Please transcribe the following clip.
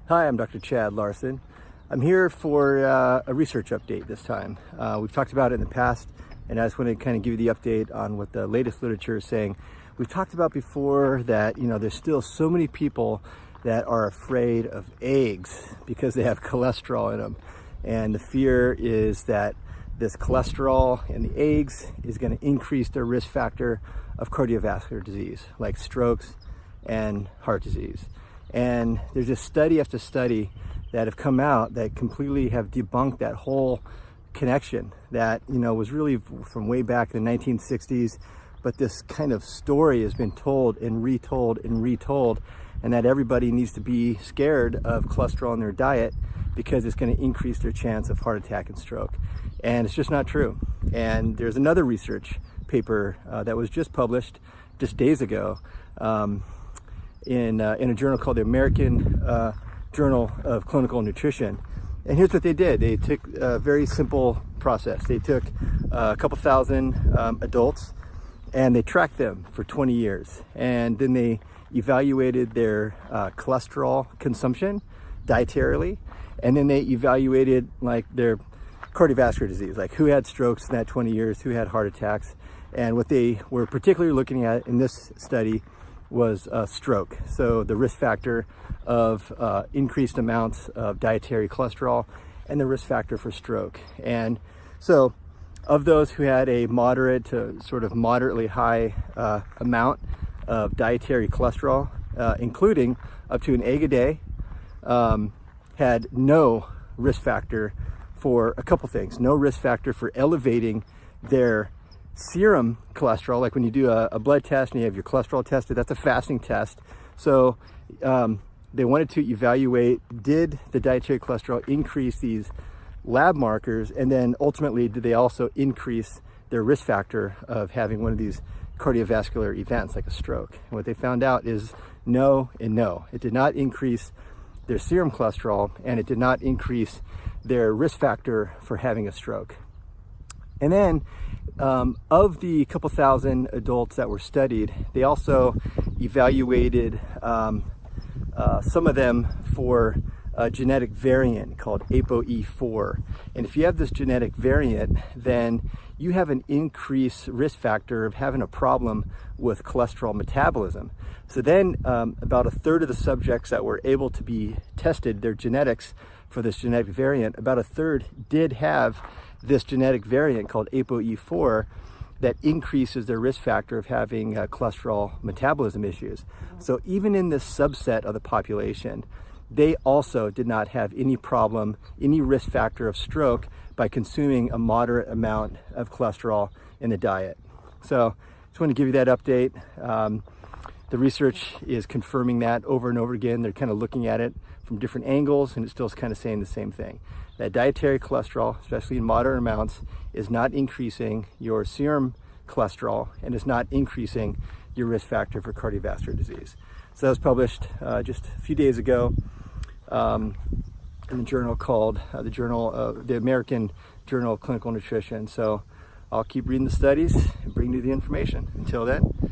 Hi, I'm Dr. Chad Larson. I'm here for a research update this time. We've talked about it in the past, and I just want to kind of give you the update on what the latest literature is saying. We've talked about before that, there's still so many people that are afraid of eggs because they have cholesterol in them. And the fear is that this cholesterol in the eggs is going to increase their risk factor of cardiovascular disease, like strokes and heart disease. And there's just study after study that have come out that completely have debunked that whole connection that, was really from way back in the 1960s. But this kind of story has been told and retold, and that everybody needs to be scared of cholesterol in their diet because it's going to increase their chance of heart attack and stroke. And it's just not true. And there's another research paper that was just published just days ago in a journal called the American Journal of Clinical Nutrition. And here's what they did. They took a very simple process. They took a couple thousand adults and they tracked them for 20 years. And then they evaluated their cholesterol consumption dietarily. And then they evaluated like their cardiovascular disease, like who had strokes in that 20 years, who had heart attacks. And what they were particularly looking at in this study was stroke. So the risk factor of increased amounts of dietary cholesterol and the risk factor for stroke. And so of those who had a moderate to sort of moderately high amount of dietary cholesterol, including up to an egg a day, had no risk factor for a couple things. No risk factor for elevating their serum cholesterol, like when you do a blood test and you have your cholesterol tested, that's a fasting test. So they wanted to evaluate, did the dietary cholesterol increase these lab markers, and then ultimately did they also increase their risk factor of having one of these cardiovascular events like a stroke. And what they found out is no and no. It did not increase their serum cholesterol, and it did not increase their risk factor for having a stroke. And then of the couple thousand adults that were studied, they also evaluated some of them for a genetic variant called ApoE4. And if you have this genetic variant, then you have an increased risk factor of having a problem with cholesterol metabolism. So then about a third of the subjects that were able to be tested, their genetics for this genetic variant, about a third did have this genetic variant called ApoE4 that increases their risk factor of having cholesterol metabolism issues. So even in this subset of the population, they also did not have any problem, any risk factor of stroke by consuming a moderate amount of cholesterol in the diet. So just want to give you that update. The research is confirming that over and over again. They're kind of looking at it from different angles, and it's still kind of saying the same thing. That dietary cholesterol, especially in moderate amounts, is not increasing your serum cholesterol and is not increasing your risk factor for cardiovascular disease. So that was published just a few days ago in the journal called the American Journal of Clinical Nutrition. So I'll keep reading the studies and bring you the information. Until then,